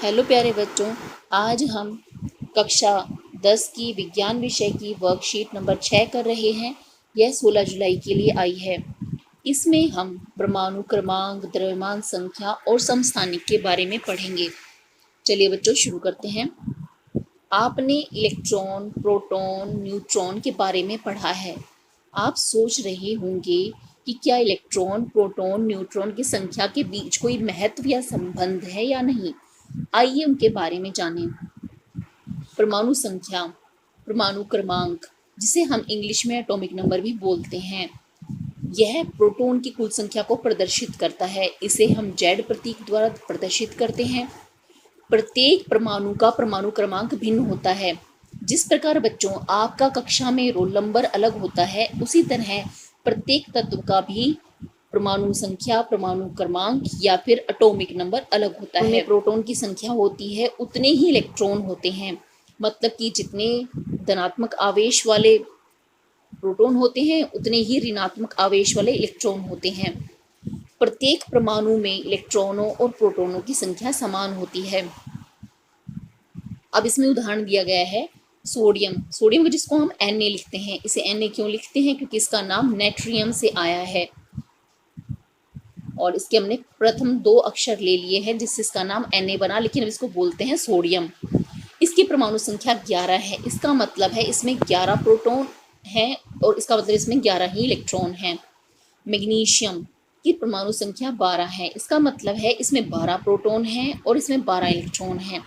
Hello प्यारे बच्चों, आज हम कक्षा 10 की विज्ञान विषय की वर्कशीट नंबर 6 कर रहे हैं। यह 16 जुलाई के लिए आई है। इसमें हम परमाणु क्रमांक, द्रव्यमान संख्या और समस्थानिक के बारे में पढ़ेंगे। चलिए बच्चों शुरू करते हैं। आपने इलेक्ट्रॉन, प्रोटॉन, न्यूट्रॉन के बारे में पढ़ा है। आप सोच रहे होंगे कि क्या इलेक्ट्रॉन, प्रोटॉन, न्यूट्रॉन की संख्या के बीच कोई महत्व या संबंध है या नहीं। आइए उनके बारे में जानें। परमाणु संख्या, परमाणु क्रमांक, जिसे हम इंग्लिश में एटॉमिक नंबर भी बोलते हैं, यह प्रोटॉन की कुल संख्या को प्रदर्शित करता है। इसे हम जेड प्रतीक द्वारा प्रदर्शित करते हैं। प्रत्येक परमाणु का परमाणु क्रमांक भिन्न होता है। जिस प्रकार बच्चों आपका कक्षा में रोल नंबर अलग होता है, उसी तरह प्रत्येक तत्व का भी परमाणु संख्या, परमाणु क्रमांक या फिर एटॉमिक नंबर अलग होता है। प्रोटॉन की संख्या होती है उतने ही इलेक्ट्रॉन होते हैं, मतलब कि जितने धनात्मक आवेश वाले प्रोटॉन होते हैं उतने ही ऋणात्मक आवेश वाले इलेक्ट्रॉन होते हैं। प्रत्येक परमाणु में इलेक्ट्रॉनों और प्रोटॉनों की संख्या समान होती है। अब इसमें उदाहरण दिया गया है सोडियम। सोडियम जिसको हम Na लिखते हैं, इसे Na क्यों लिखते हैं? क्योंकि इसका नाम नेट्रियम से आया है और इसके हमने प्रथम 2 अक्षर ले लिए हैं जिससे इसका नाम Na बना, लेकिन अब इसको बोलते हैं सोडियम। इसकी परमाणु संख्या 11 है। इसका मतलब है इसमें 11 प्रोटॉन हैं और इसका मतलब इसमें 11 ही इलेक्ट्रॉन हैं। मैग्नीशियम की परमाणु संख्या 12 है। इसका मतलब है इसमें 12 प्रोटॉन हैं और इसमें 12 इलेक्ट्रॉन हैं।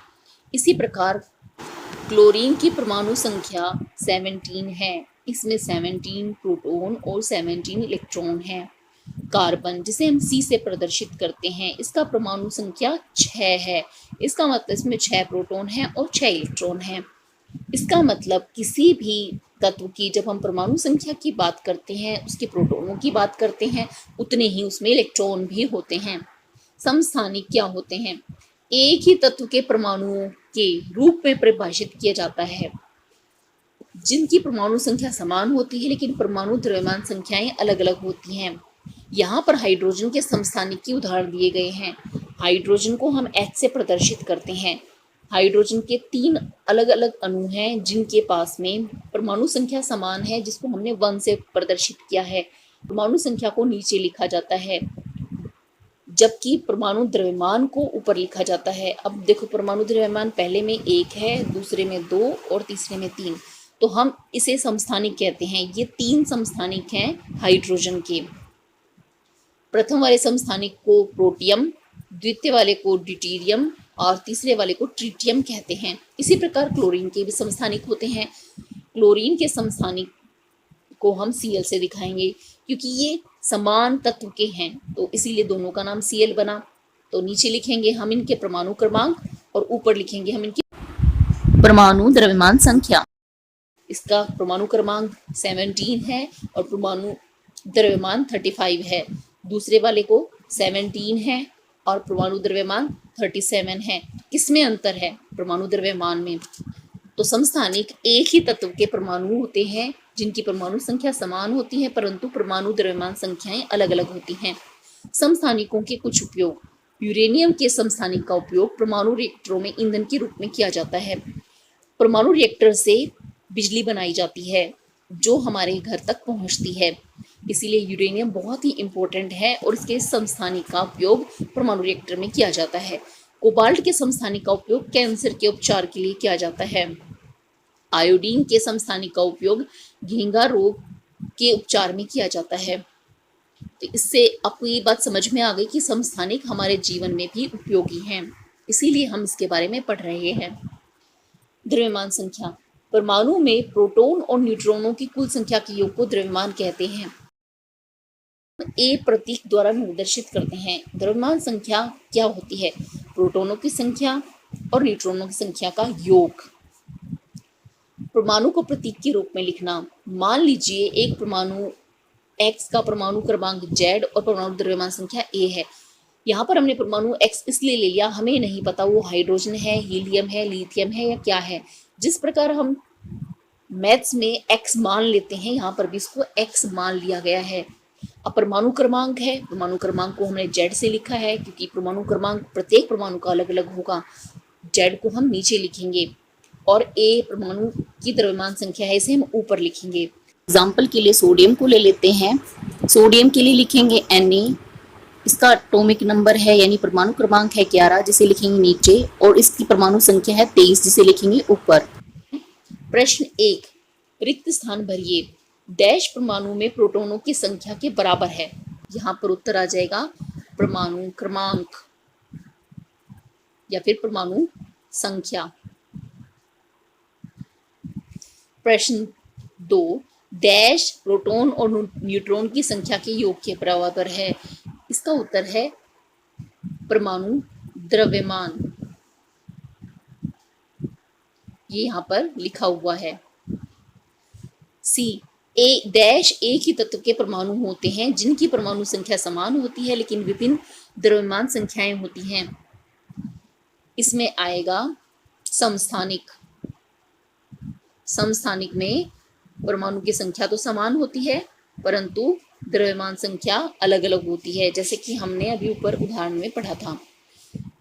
इसी प्रकार क्लोरीन की परमाणु संख्या 17 है। इसमें 17 प्रोटॉन और 17 इलेक्ट्रॉन हैं। कार्बन, जिसे हम C से प्रदर्शित करते हैं, इसका परमाणु संख्या 6 है। इसका मतलब इसमें 6 प्रोटॉन हैं और 6 इलेक्ट्रॉन हैं। इसका मतलब किसी भी तत्व की जब हम परमाणु संख्या की बात करते हैं, उसके प्रोटॉनों की बात करते हैं, उतने ही उसमें इलेक्ट्रॉन भी होते हैं। समस्थानिक क्या होते हैं? एक ही तत्व के परमाणुओं के रूप में परिभाषित किया जाता है जिनकी परमाणु संख्या समान होती है, लेकिन परमाणु द्रव्यमान संख्याएं अलग अलग होती हैं। यहाँ पर हाइड्रोजन के समस्थानिक की उदाहरण दिए गए हैं। हाइड्रोजन को हम H से प्रदर्शित करते हैं। हाइड्रोजन के 3 अलग अलग अणु हैं जिनके पास में परमाणु संख्या समान है, जिसको हमने 1 से प्रदर्शित किया है। परमाणु संख्या को नीचे लिखा जाता है जबकि परमाणु द्रव्यमान को ऊपर लिखा जाता है। अब देखो, परमाणु द्रव्यमान पहले में 1 है, दूसरे में 2 और तीसरे में 3, तो हम इसे समस्थानिक कहते हैं। ये 3 समस्थानिक हैं हाइड्रोजन के। प्रथम वाले समस्थानिक को प्रोटियम, द्वितीय वाले को ड्यूटेरियम और तीसरे वाले को ट्रिटियम कहते हैं। इसी प्रकार क्लोरीन के भी समस्थानिक होते हैं। क्लोरीन के समस्थानिक को हम Cl से दिखाएंगे क्योंकि ये समान तत्व के हैं, तो इसीलिए दोनों का नाम Cl बना। तो नीचे लिखेंगे हम इनके परमाणु क्रमांक और ऊपर लिखेंगे हम इनकी परमाणु द्रव्यमान संख्या। इसका परमाणु क्रमांक 17 है और परमाणु द्रव्यमान 35 है। दूसरे वाले को 17 है और परमाणु द्रव्यमान 37 है। किसमें अंतर है? परमाणु द्रव्यमान में। तो समस्थानिक एक ही तत्व के परमाणु होते हैं जिनकी परमाणु संख्या समान होती है, परंतु परमाणु द्रव्यमान संख्याएं अलग अलग होती हैं। समस्थानिकों के कुछ उपयोग। यूरेनियम के समस्थानिक का उपयोग परमाणु रिएक्टरों में ईंधन के रूप में किया जाता है। परमाणु रिएक्टर से बिजली बनाई जाती है जो हमारे घर तक पहुंचती है, इसीलिए यूरेनियम बहुत ही इम्पोर्टेंट है और इसके समस्थानिक का उपयोग परमाणु रिएक्टर में किया जाता है। कोबाल्ट के समस्थानिक का उपयोग कैंसर के उपचार के लिए किया जाता है। आयोडीन के समस्थानिक का उपयोग घेंघा रोग के उपचार में किया जाता है। तो इससे आपको ये बात समझ में आ गई कि समस्थानिक हमारे जीवन में भी उपयोगी हैं, इसीलिए हम इसके बारे में पढ़ रहे हैं। द्रव्यमान संख्या। परमाणु में प्रोटॉन और न्यूट्रॉनों की कुल संख्या के योग को द्रव्यमान कहते हैं। ए प्रतीक द्वारा निर्देशित करते हैं। द्रव्यमान संख्या क्या होती है? प्रोटॉनों की संख्या और न्यूट्रॉनों की संख्या का योग। परमाणु को प्रतीक के रूप में लिखना। मान लीजिए एक परमाणु X का परमाणु क्रमांक Z और परमाणु द्रव्यमान संख्या A है। यहाँ पर हमने परमाणु X इसलिए ले लिया, हमें नहीं पता वो हाइड्रोजन है, हीलियम है, लिथियम है या क्या है। जिस प्रकार हम मैथ्स में X मान लेते हैं, यहाँ पर भी इसको X मान लिया गया है। अब परमाणु क्रमांक है, परमाणु क्रमांक को हमने Z से लिखा है क्योंकि परमाणु क्रमांक प्रत्येक परमाणु का अलग अलग होगा। जेड को हम नीचे लिखेंगे और ए परमाणु की द्रव्यमान संख्या है, इसे हम ऊपर लिखेंगे। एग्जाम्पल के लिए सोडियम को ले लेते हैं। सोडियम के लिए लिखेंगे Na, इसका एटॉमिक नंबर है यानी परमाणु क्रमांक है 11, जिसे लिखेंगे नीचे, और इसकी परमाणु संख्या है 23, जिसे लिखेंगे ऊपर। प्रश्न 1, रिक्त स्थान भरिए। डैश परमाणु में प्रोटॉनों की संख्या के बराबर है। यहाँ पर उत्तर आ जाएगा परमाणु क्रमांक या फिर परमाणु संख्या। प्रश्न 2, डैश प्रोटॉन और न्यूट्रॉन की संख्या के योग के बराबर है। इसका उत्तर है परमाणु द्रव्यमान, ये यहाँ पर लिखा हुआ है। सी, ए डैश एक ही तत्व के परमाणु होते हैं जिनकी परमाणु संख्या समान होती है लेकिन विभिन्न द्रव्यमान संख्याएं होती हैं। इसमें आएगा समस्थानिक। समस्थानिक में परमाणु की संख्या तो समान होती है परंतु द्रव्यमान संख्या अलग अलग होती है, जैसे कि हमने अभी ऊपर उदाहरण में पढ़ा था।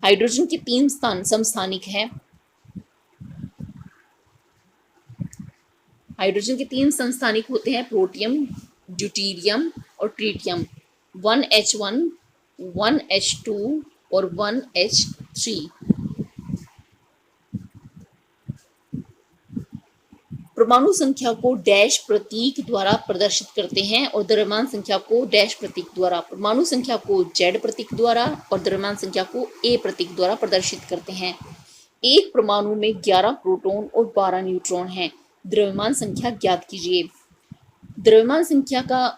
हाइड्रोजन के 3 स्थान समस्थानिक है। हाइड्रोजन के 3 समस्थानिक होते हैं, प्रोटियम, ड्यूटेरियम और ट्रिटियम। 1H1, 1H2 और 1H3। परमाणु संख्या को डैश प्रतीक द्वारा प्रदर्शित करते हैं और द्रव्यमान संख्या को डैश प्रतीक द्वारा। परमाणु संख्या को जेड प्रतीक द्वारा और द्रव्यमान संख्या को ए प्रतीक द्वारा प्रदर्शित करते हैं। एक परमाणु में 11 प्रोटॉन और 12 न्यूट्रॉन हैं। द्रव्यमान संख्या ज्ञात कीजिए। द्रव्यमान संख्या का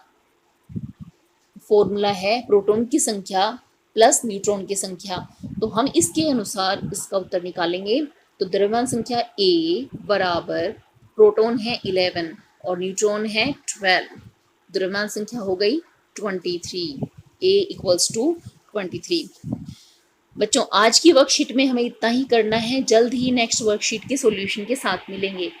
फॉर्मूला है प्रोटॉन की संख्या प्लस न्यूट्रॉन की संख्या, तो हम इसके अनुसार इसका उत्तर निकालेंगे। तो द्रव्यमान संख्या ए बराबर प्रोटॉन है 11 और न्यूट्रॉन है 12, द्रव्यमान संख्या हो गई 23। ए इक्वल्स टू 23। बच्चों, आज की वर्कशीट में हमें इतना ही करना है। जल्द ही नेक्स्ट वर्कशीट के सॉल्यूशन के साथ मिलेंगे।